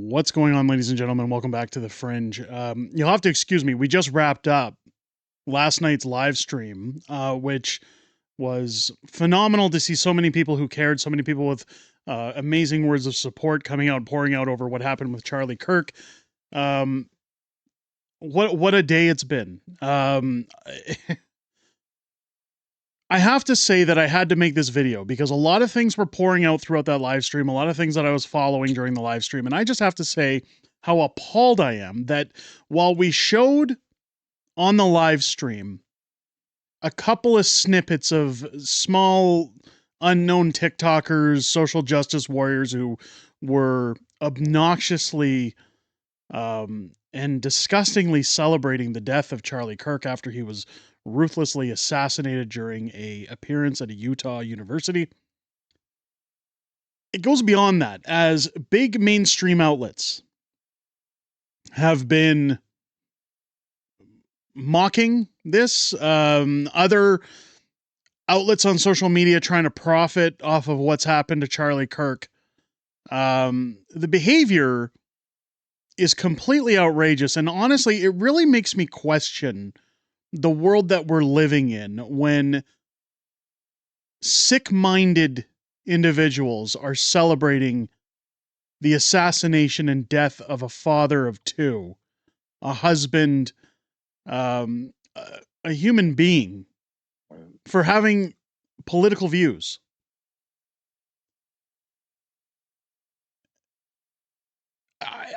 What's going on, ladies and gentlemen? Welcome back to the Fringe. You'll have to excuse me. We just wrapped up last night's live stream, which was phenomenal to see so many people who cared, so many people with amazing words of support coming out, pouring out over what happened with Charlie Kirk. What a day it's been. I have to say that I had to make this video because a lot of things were pouring out throughout that live stream, a lot of things that I was following during the live stream, and I just have to say how appalled I am that while we showed on the live stream a couple of snippets of small unknown TikTokers, social justice warriors who were obnoxiously and disgustingly celebrating the death of Charlie Kirk after he was ruthlessly assassinated during a appearance at a Utah university. It goes beyond that, as big mainstream outlets have been mocking this, other outlets on social media trying to profit off of what's happened to Charlie Kirk. The behavior is completely outrageous, and honestly, it really makes me question the world that we're living in when sick-minded individuals are celebrating the assassination and death of a father of two, a husband, a human being, for having political views.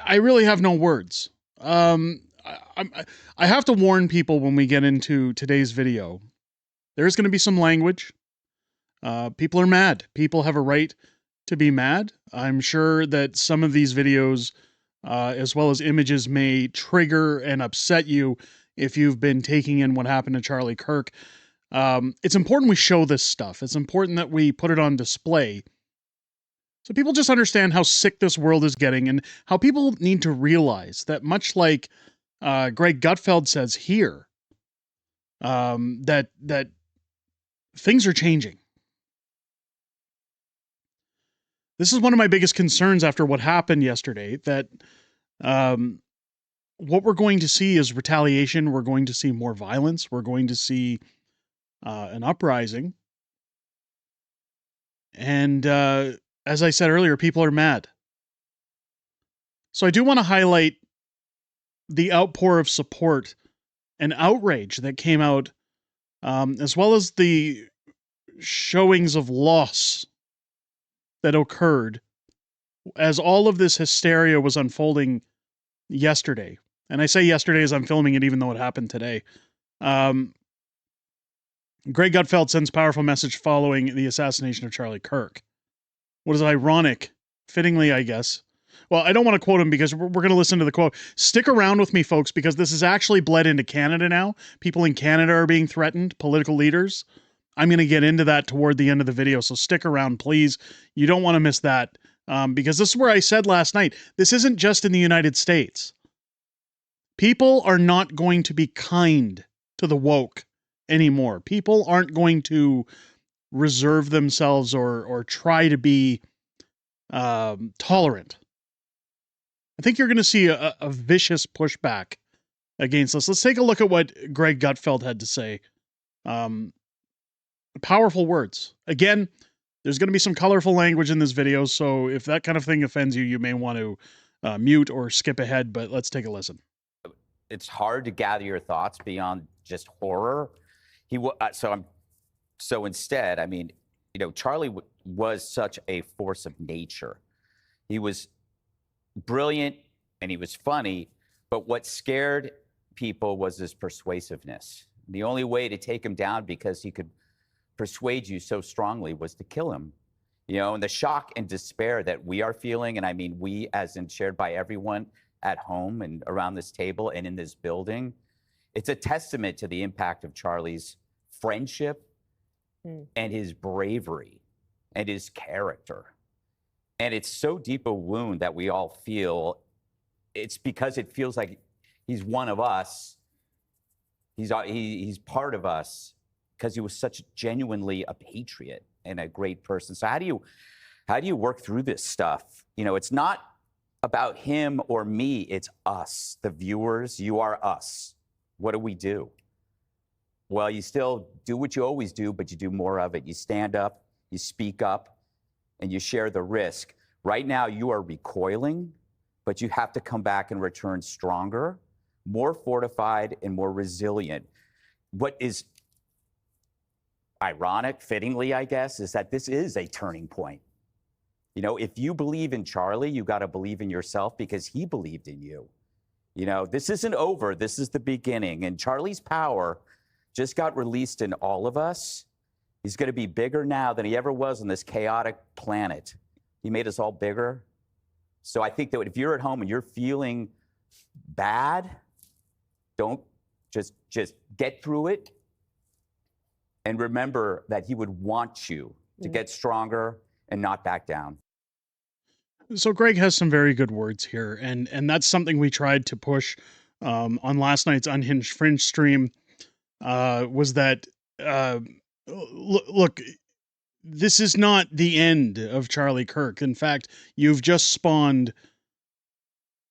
I really have no words. I have to warn people when we get into today's video. There's going to be some language. People are mad. People have a right to be mad. I'm sure that some of these videos, as well as images, may trigger and upset you if you've been taking in what happened to Charlie Kirk. It's important we show this stuff. It's important that we put it on display so people just understand how sick this world is getting and how people need to realize that, much like Greg Gutfeld says here, that things are changing. This is one of my biggest concerns after what happened yesterday, that what we're going to see is retaliation. We're going to see more violence. We're going to see an uprising. And as I said earlier, people are mad. So I do want to highlight the outpour of support and outrage that came out, as well as the showings of loss that occurred as all of this hysteria was unfolding yesterday. And I say yesterday as I'm filming it, even though it happened today. Greg Gutfeld sends powerful message following the assassination of Charlie Kirk. What is ironic, fittingly, I guess. Well, I don't want to quote him because we're going to listen to the quote. Stick around with me, folks, because this is actually bled into Canada now. People in Canada are being threatened, political leaders. I'm going to get into that toward the end of the video, so stick around, please. You don't want to miss that, because this is where I said last night, this isn't just in the United States. People are not going to be kind to the woke anymore. People aren't going to reserve themselves or try to be tolerant. I think you're going to see a vicious pushback against this. Let's take a look at what Greg Gutfeld had to say. Powerful words. Again, there's going to be some colorful language in this video, so if that kind of thing offends you, you may want to mute or skip ahead, but let's take a listen. It's hard to gather your thoughts beyond just horror. So instead, I mean, you know, Charlie was such a force of nature. He was brilliant and he was funny, but what scared people was his persuasiveness. The only way to take him down, because he could persuade you so strongly, was to kill him. You know, and the shock and despair that we are feeling, and I mean we as in shared by everyone at home and around this table and in this building, it's a testament to the impact of Charlie's friendship and his bravery and his character. And it's so deep a wound that we all feel. It's because it feels like he's one of us. He's part of us because he was such genuinely a patriot and a great person. So how do you work through this stuff? You know, it's not about him or me. It's us, the viewers. You are us. What do we do? Well, you still do what you always do, but you do more of it. You stand up, you speak up, and you share the risk. Right now, you are recoiling, but you have to come back and return stronger, more fortified, and more resilient. What is ironic, fittingly, I guess, is that this is a turning point. You know, if you believe in Charlie, you got to believe in yourself because he believed in you. You know, this isn't over. This is the beginning. And Charlie's power just got released in all of us. He's going to be bigger now than he ever was on this chaotic planet. He made us all bigger. So I think that if you're at home and you're feeling bad, don't just get through it. And remember that he would want you to get stronger and not back down. So Greg has some very good words here, and that's something we tried to push on last night's Unhinged Fringe stream. Was that look, this is not the end of Charlie Kirk. In fact, you've just spawned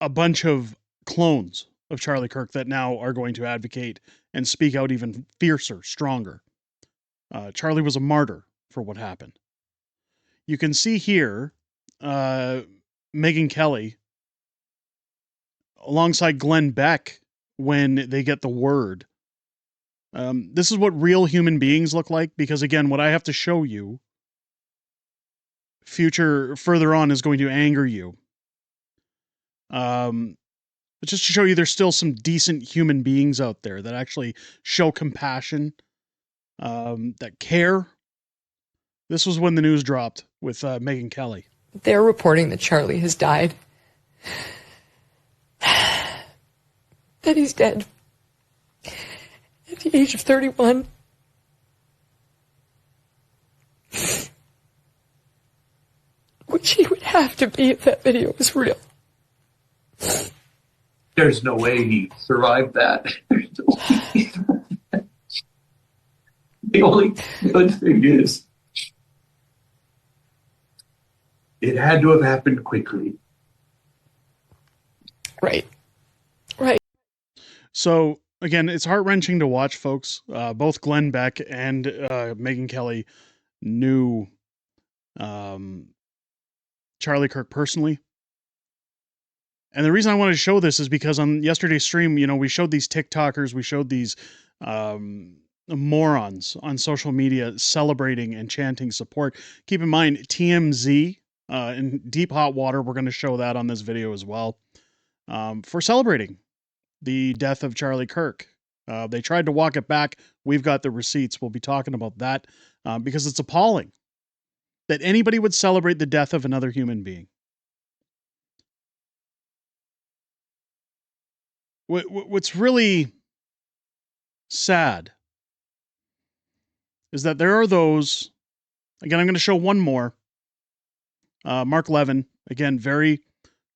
a bunch of clones of Charlie Kirk that now are going to advocate and speak out even fiercer, stronger. Charlie was a martyr for what happened. You can see here Megyn Kelly alongside Glenn Beck when they get the word. This is what real human beings look like, because again, what I have to show you further on is going to anger you. But just to show you there's still some decent human beings out there that actually show compassion, that care. This was when the news dropped with Megyn Kelly. They're reporting that Charlie has died. That he's dead. At the age of 31. Which he would have to be if that video was real. There's no way he survived that. The only good thing is, it had to have happened quickly. Right. Right. So, again, it's heart-wrenching to watch, folks. Both Glenn Beck and Megyn Kelly knew Charlie Kirk personally. And the reason I wanted to show this is because on yesterday's stream, you know, we showed these TikTokers, we showed these morons on social media celebrating and chanting support. Keep in mind, TMZ in deep hot water, we're going to show that on this video as well, for celebrating the death of Charlie Kirk. They tried to walk it back. We've got the receipts. We'll be talking about that because it's appalling that anybody would celebrate the death of another human being. What's really sad is that there are those, again, I'm going to show one more. Mark Levin, again, very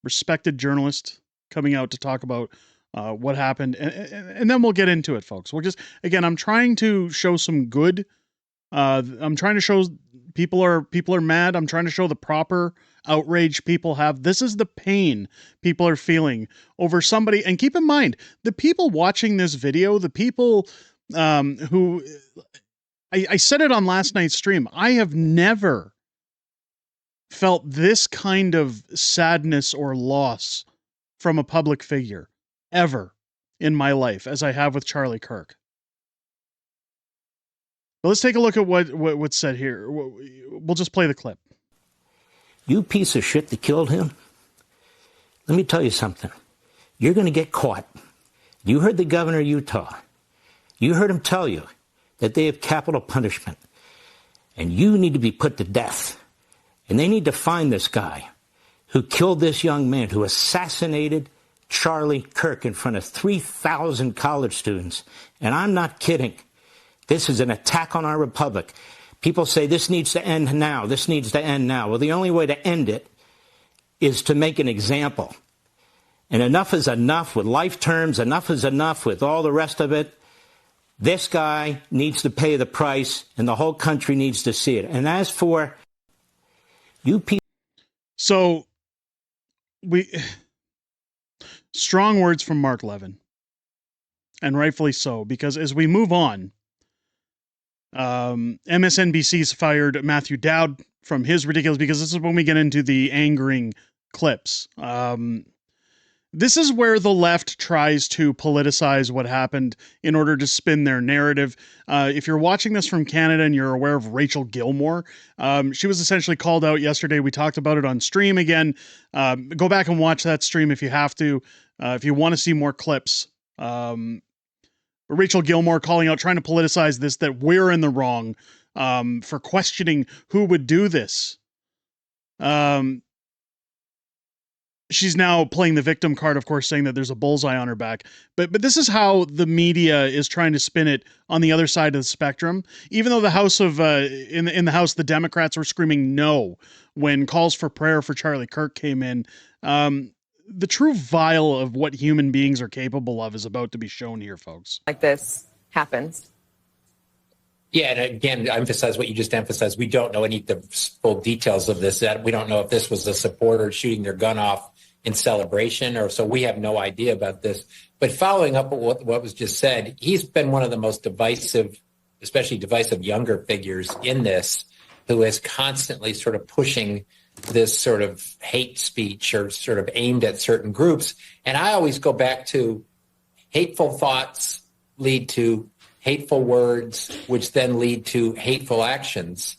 respected journalist, coming out to talk about what happened. And then we'll get into it, folks. We'll just, again, I'm trying to show some good. I'm trying to show people are mad. I'm trying to show the proper outrage people have. This is the pain people are feeling over somebody. And keep in mind, the people watching this video, the people who, I said it on last night's stream, I have never felt this kind of sadness or loss from a public figure ever in my life as I have with Charlie Kirk. But let's take a look at what's said here. We'll just play the clip. You piece of shit that killed him, let me tell you something. You're going to get caught. You heard the governor of Utah. You heard him tell you that they have capital punishment. And you need to be put to death. And they need to find this guy who killed this young man, who assassinated Charlie Kirk in front of 3,000 college students. And I'm not kidding. This is an attack on our republic. People say this needs to end now. This needs to end now. Well, the only way to end it is to make an example. And enough is enough with life terms. Enough is enough with all the rest of it. This guy needs to pay the price, and the whole country needs to see it. And as for you people. So strong words from Mark Levin, and rightfully so, because as we move on, MSNBC's fired Matthew Dowd from his ridiculous, because this is when we get into the angering clips. This is where the left tries to politicize what happened in order to spin their narrative. If you're watching this from Canada and you're aware of Rachel Gilmore, she was essentially called out yesterday. We talked about it on stream again. Go back and watch that stream if you have to, if you want to see more clips. Rachel Gilmore calling out, trying to politicize this, that we're in the wrong for questioning who would do this. She's now playing the victim card, of course, saying that there's a bullseye on her back. But this is how the media is trying to spin it on the other side of the spectrum. Even though the House of in the House, the Democrats were screaming no when calls for prayer for Charlie Kirk came in. The true vial of what human beings are capable of is about to be shown here, folks. Like this happens. Yeah, and again, I emphasize what you just emphasized. We don't know any of the full details of this. That we don't know if this was a supporter shooting their gun off in celebration, or so we have no idea about this. But following up on what was just said, he's been one of the most divisive, especially divisive younger figures in this, who is constantly sort of pushing this sort of hate speech or sort of aimed at certain groups. And I always go back to hateful thoughts lead to hateful words, which then lead to hateful actions.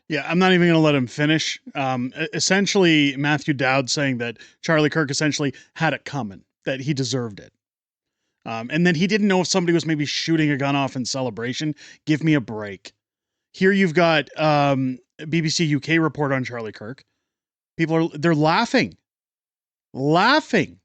Yeah, I'm not even going to let him finish. Essentially, Matthew Dowd saying that Charlie Kirk essentially had it coming, that he deserved it. And then he didn't know if somebody was maybe shooting a gun off in celebration. Give me a break. Here you've got BBC UK report on Charlie Kirk. They're laughing. Laughing.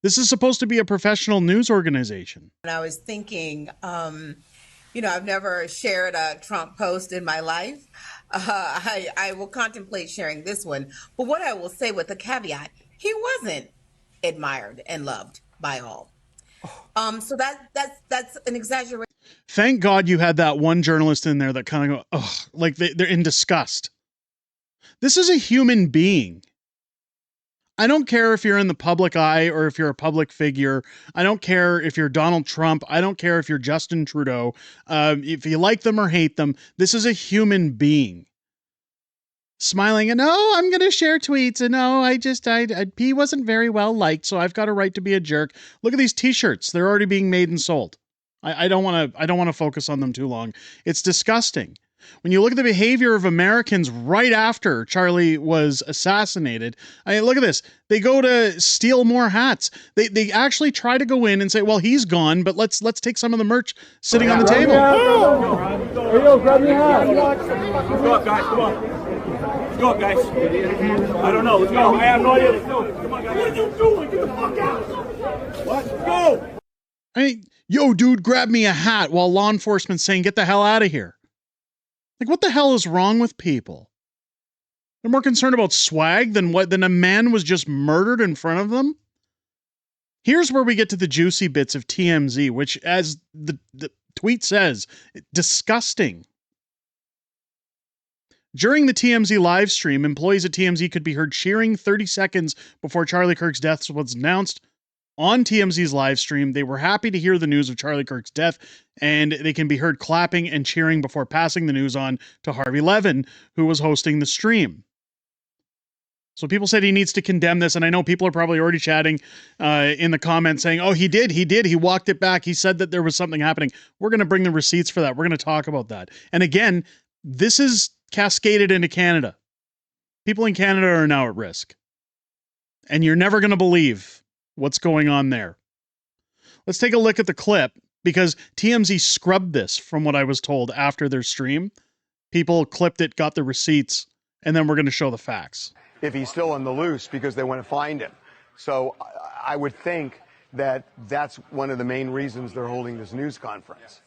This is supposed to be a professional news organization. And I was thinking, I've never shared a Trump post in my life. I will contemplate sharing this one. But what I will say with a caveat, he wasn't admired and loved by all. So that's an exaggeration. Thank God you had that one journalist in there that kind of go, ugh, like they're in disgust. This is a human being. I don't care if you're in the public eye or if you're a public figure. I don't care if you're Donald Trump. I don't care if you're Justin Trudeau. If you like them or hate them, this is a human being. Smiling and, oh, I'm going to share tweets. And he wasn't very well liked, so I've got a right to be a jerk. Look at these t-shirts. They're already being made and sold. I don't want to focus on them too long. It's disgusting. When you look at the behavior of Americans right after Charlie was assassinated, look at this. They go to steal more hats. They actually try to go in and say, well, he's gone, but let's take some of the merch sitting on the table. Hey, yo, grab me a hat. Let's go up, guys. Come on. Let's go up, guys. I don't know. Let's go. I have no idea. Let's go. Come on, guys. What are you doing? Get the fuck out. What? Let's go. Yo, dude, grab me a hat, while law enforcement's saying, get the hell out of here. Like, what the hell is wrong with people? They're more concerned about swag than a man was just murdered in front of them. Here's where we get to the juicy bits of TMZ, which, as the tweet says, disgusting. During the TMZ live stream, employees at TMZ could be heard cheering 30 seconds before Charlie Kirk's death was announced. On TMZ's live stream, they were happy to hear the news of Charlie Kirk's death, and they can be heard clapping and cheering before passing the news on to Harvey Levin, who was hosting the stream. So people said he needs to condemn this, and I know people are probably already chatting in the comments saying, oh, he did, he walked it back, he said that there was something happening. We're going to bring the receipts for that. We're going to talk about that. And again, this is cascaded into Canada. People in Canada are now at risk. And you're never going to believe what's going on there. Let's take a look at the clip, because TMZ scrubbed this from what I was told after their stream. People clipped it, got the receipts, and then we're going to show the facts. If he's still on the loose because they want to find him. So I would think that that's one of the main reasons they're holding this news conference.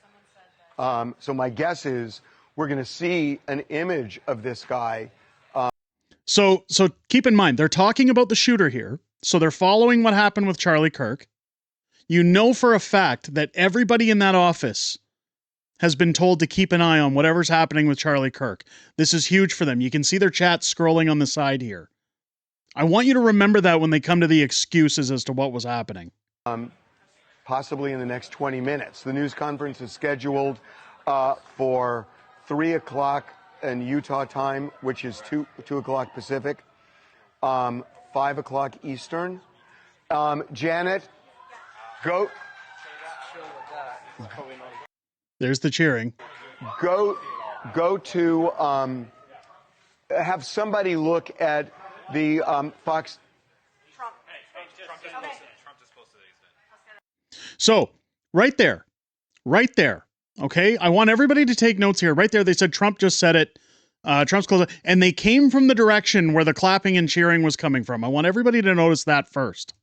So my guess is we're going to see an image of this guy. So keep in mind, they're talking about the shooter here. So they're following what happened with Charlie Kirk. You know for a fact that everybody in that office has been told to keep an eye on whatever's happening with Charlie Kirk. This is huge for them. You can see their chat scrolling on the side here. I want you to remember that when they come to the excuses as to what was happening. Possibly in the next 20 minutes. The news conference is scheduled for 3 o'clock in Utah time, which is 2 o'clock Pacific, 5 o'clock Eastern. Janet, go. There's the cheering. Go to have somebody look at the Fox. So right there. Okay. I want everybody to take notes here. Right there. They said Trump just said it. Trump's close. And they came from the direction where the clapping and cheering was coming from. I want everybody to notice that first.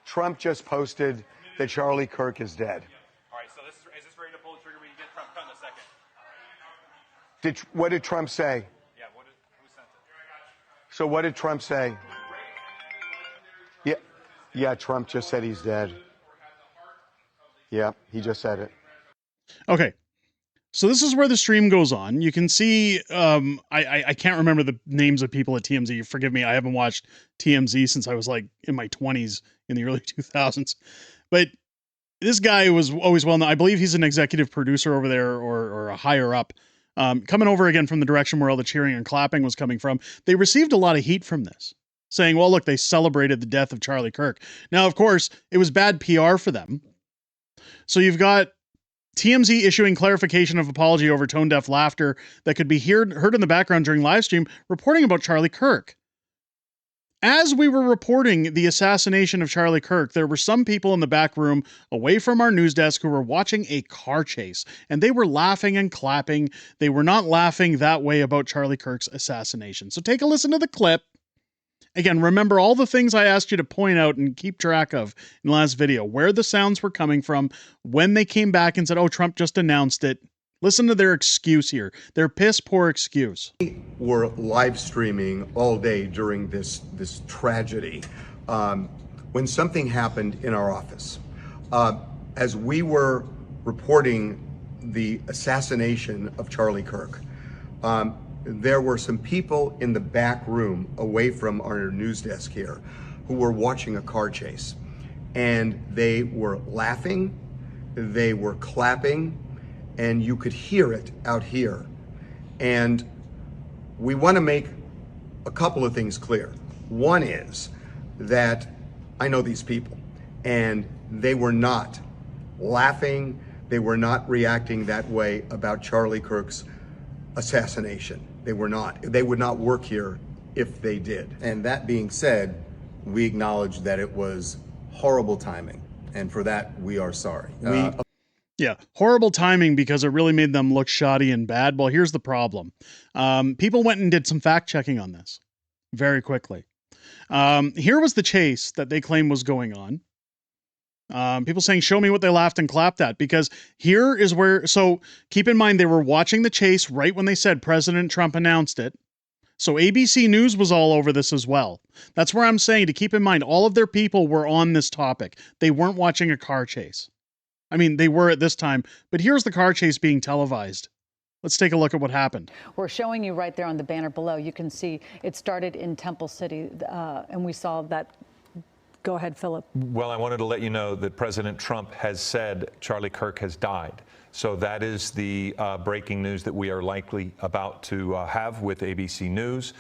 Trump just posted that Charlie Kirk is dead. All right, so is this ready to pull the trigger? We can get Trump cut in a second. What did Trump say? Yeah, who sent it? So what did Trump say? Yeah, Trump just said he's dead. Yeah, he just said it. Okay. So this is where the stream goes on. You can see, I can't remember the names of people at TMZ. Forgive me, I haven't watched TMZ since I was like in my 20s in the early 2000s. But this guy was always well known. I believe he's an executive producer over there or a higher up. Coming over again from the direction where all the cheering and clapping was coming from. They received a lot of heat from this, saying, well, look, they celebrated the death of Charlie Kirk. Now, of course, it was bad PR for them. So you've got TMZ issuing clarification of apology over tone-deaf laughter that could be heard in the background during live stream, reporting about Charlie Kirk. As we were reporting the assassination of Charlie Kirk, there were some people in the back room away from our news desk who were watching a car chase, and they were laughing and clapping. They were not laughing that way about Charlie Kirk's assassination. So take a listen to the clip. Again, remember all the things I asked you to point out and keep track of in the last video, where the sounds were coming from, when they came back and said, oh, Trump just announced it. Listen to their excuse here, their piss poor excuse. We were live streaming all day during this tragedy when something happened in our office. As we were reporting the assassination of Charlie Kirk, there were some people in the back room away from our news desk here who were watching a car chase, and they were laughing, they were clapping, and you could hear it out here. And we want to make a couple of things clear. One is that I know these people, and they were not laughing, they were not reacting that way about Charlie Kirk's assassination. They were not. They would not work here if they did. And that being said, we acknowledge that it was horrible timing, and for that we are sorry. Yeah, horrible timing because it really made them look shoddy and bad. Well, here's the problem. People went and did some fact checking on this very quickly. Here was the chase that they claim was going on. People saying, show me what they laughed and clapped at, because here is where, so keep in mind, they were watching the chase right when they said President Trump announced it. So ABC News was all over this as well. That's where I'm saying to keep in mind, all of their people were on this topic. They weren't watching a car chase. I mean, they were at this time, but here's the car chase being televised. Let's take a look at what happened. We're showing you right there on the banner below. You can see it started in Temple City, and we saw that. Go ahead, Philip. Well, I wanted to let you know that President Trump has said Charlie Kirk has died. So that is the breaking news that we are likely about to have with ABC News.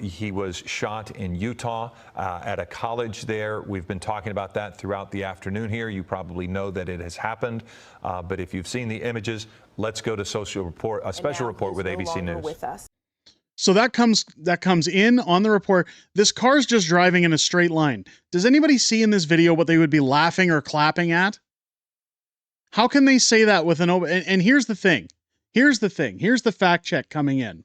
He was shot in Utah at a college there. We've been talking about that throughout the afternoon here. You probably know that it has happened. But if you've seen the images, let's go to a special report with ABC News. With us. So that comes in on the report. This car's just driving in a straight line. Does anybody see in this video what they would be laughing or clapping at? How can they say that with an open? And here's the thing. Here's the fact check coming in.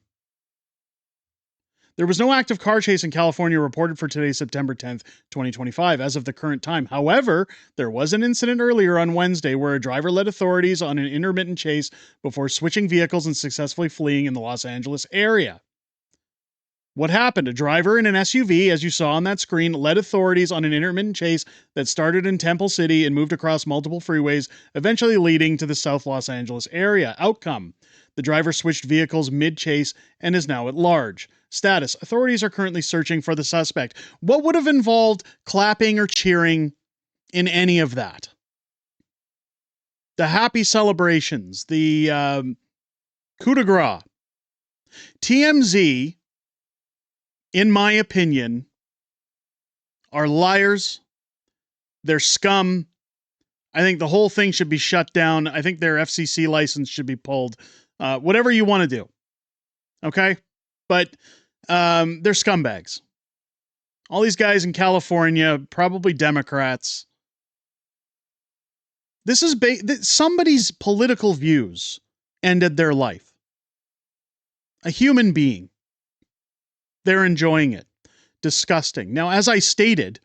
There was no active car chase in California reported for today, September 10th, 2025, as of the current time. However, there was an incident earlier on Wednesday where a driver led authorities on an intermittent chase before switching vehicles and successfully fleeing in the Los Angeles area. What happened? A driver in an SUV, as you saw on that screen, led authorities on an intermittent chase that started in Temple City and moved across multiple freeways, eventually leading to the South Los Angeles area. Outcome: the driver switched vehicles mid-chase and is now at large. Status: authorities are currently searching for the suspect. What would have involved clapping or cheering in any of that? The happy celebrations, the coup de grace. TMZ, in my opinion, are liars. They're scum. I think the whole thing should be shut down. I think their FCC license should be pulled. Whatever you want to do. Okay? But they're scumbags. All these guys in California, probably Democrats. This is somebody's political views ended their life. A human being. They're enjoying it. Disgusting. Now, as I stated,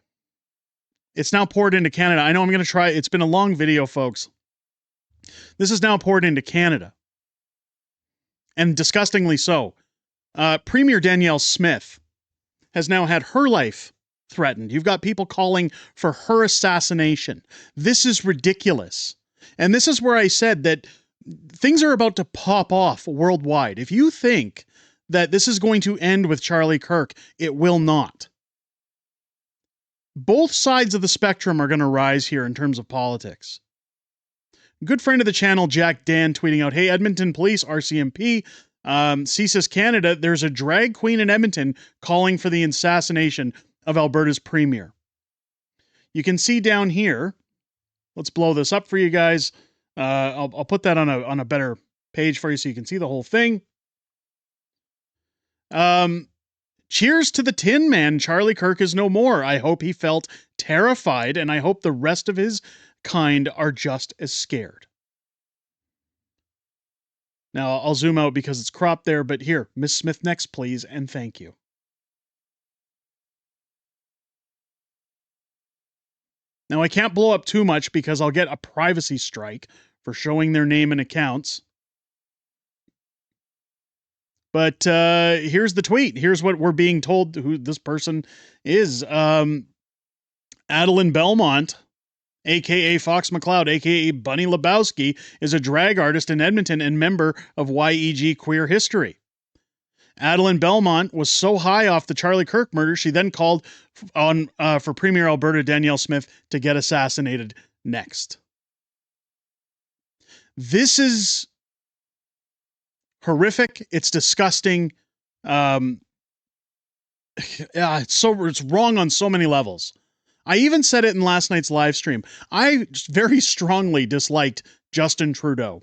it's now poured into Canada. I know I'm going to try. It's been a long video, folks. This is now poured into Canada. And disgustingly so. Premier Danielle Smith has now had her life threatened. You've got people calling for her assassination. This is ridiculous. And this is where I said that things are about to pop off worldwide. If you think that this is going to end with Charlie Kirk, it will not. Both sides of the spectrum are going to rise here in terms of politics. Good friend of the channel, Jack Dan, tweeting out, hey, Edmonton Police, RCMP, CSIS Canada, there's a drag queen in Edmonton calling for the assassination of Alberta's premier. You can see down here, let's blow this up for you guys. I'll put that on a better page for you so you can see the whole thing. Cheers to the Tin Man. Charlie Kirk is no more. I hope he felt terrified, and I hope the rest of his kind are just as scared. Now, I'll zoom out because it's cropped there, but here, Miss Smith next, please, and thank you. Now, I can't blow up too much because I'll get a privacy strike for showing their name and accounts. But here's the tweet. Here's what we're being told who this person is. Adeline Belmont, a.k.a. Fox McCloud, a.k.a. Bunny Lebowski, is a drag artist in Edmonton and member of YEG Queer History. Adeline Belmont was so high off the Charlie Kirk murder, she then called on for Premier Alberta Danielle Smith to get assassinated next. This is horrific. It's disgusting. It's wrong on so many levels. I even said it in last night's live stream. I very strongly disliked Justin Trudeau.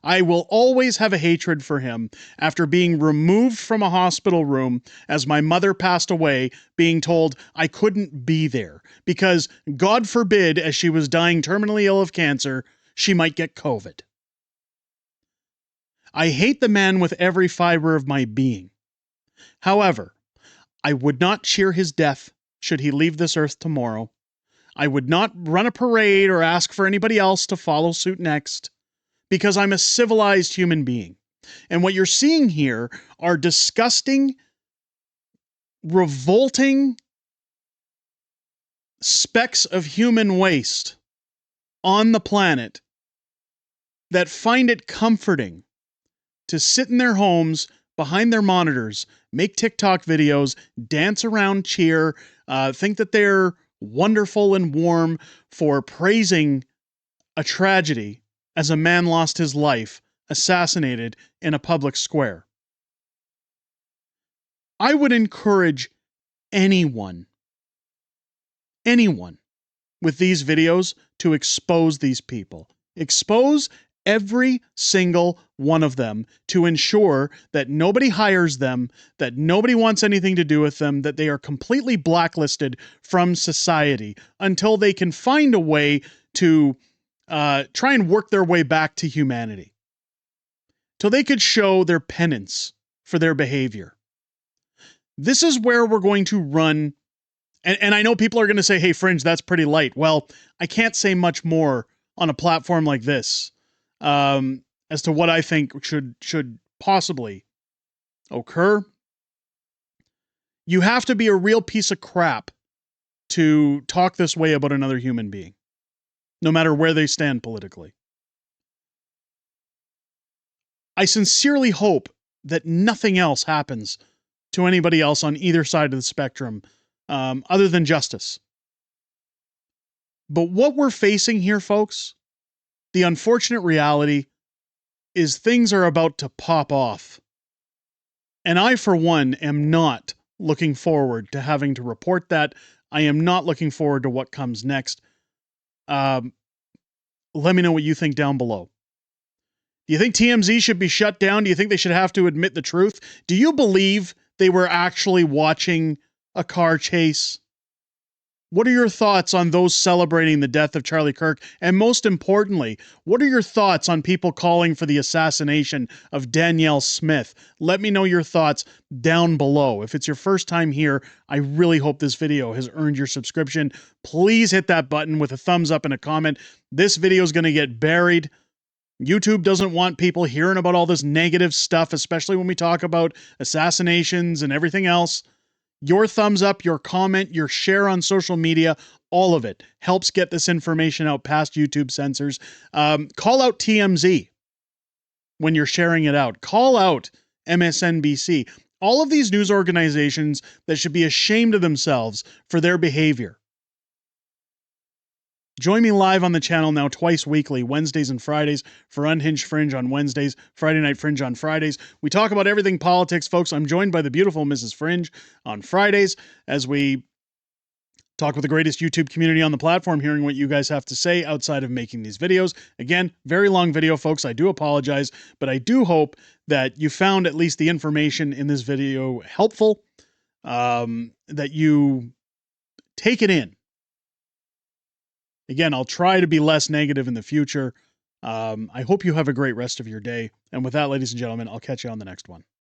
I will always have a hatred for him after being removed from a hospital room as my mother passed away, being told I couldn't be there because, God forbid, as she was dying terminally ill of cancer, she might get COVID. I hate the man with every fiber of my being. However, I would not cheer his death should he leave this earth tomorrow. I would not run a parade or ask for anybody else to follow suit next, because I'm a civilized human being. And what you're seeing here are disgusting, revolting specks of human waste on the planet that find it comforting to sit in their homes behind their monitors, make TikTok videos, dance around, cheer, think that they're wonderful and warm for praising a tragedy as a man lost his life, assassinated in a public square. I would encourage anyone with these videos to expose these people. Expose every single one of them to ensure that nobody hires them, that nobody wants anything to do with them, that they are completely blacklisted from society until they can find a way to try and work their way back to humanity. Till they could show their penance for their behavior. This is where we're going to run. And I know people are going to say, hey, Fringe, that's pretty light. Well, I can't say much more on a platform like this as to what I think should possibly occur. You have to be a real piece of crap to talk this way about another human being, no matter where they stand politically. I sincerely hope that nothing else happens to anybody else on either side of the spectrum other than justice. But what we're facing here, folks, the unfortunate reality is things are about to pop off. And I, for one, am not looking forward to having to report that. I am not looking forward to what comes next. Let me know what you think down below. Do you think TMZ should be shut down? Do you think they should have to admit the truth? Do you believe they were actually watching a car chase? What are your thoughts on those celebrating the death of Charlie Kirk? And most importantly, what are your thoughts on people calling for the assassination of Danielle Smith? Let me know your thoughts down below. If it's your first time here, I really hope this video has earned your subscription. Please hit that button with a thumbs up and a comment. This video is going to get buried. YouTube doesn't want people hearing about all this negative stuff, especially when we talk about assassinations and everything else. Your thumbs up, your comment, your share on social media, all of it helps get this information out past YouTube censors. Call out TMZ when you're sharing it out. Call out MSNBC. All of these news organizations that should be ashamed of themselves for their behavior. Join me live on the channel now twice weekly, Wednesdays and Fridays, for Unhinged Fringe on Wednesdays, Friday Night Fringe on Fridays. We talk about everything politics, folks. I'm joined by the beautiful Mrs. Fringe on Fridays as we talk with the greatest YouTube community on the platform, hearing what you guys have to say outside of making these videos. Again, very long video, folks. I do apologize, but I do hope that you found at least the information in this video helpful, that you take it in. Again, I'll try to be less negative in the future. I hope you have a great rest of your day. And with that, ladies and gentlemen, I'll catch you on the next one.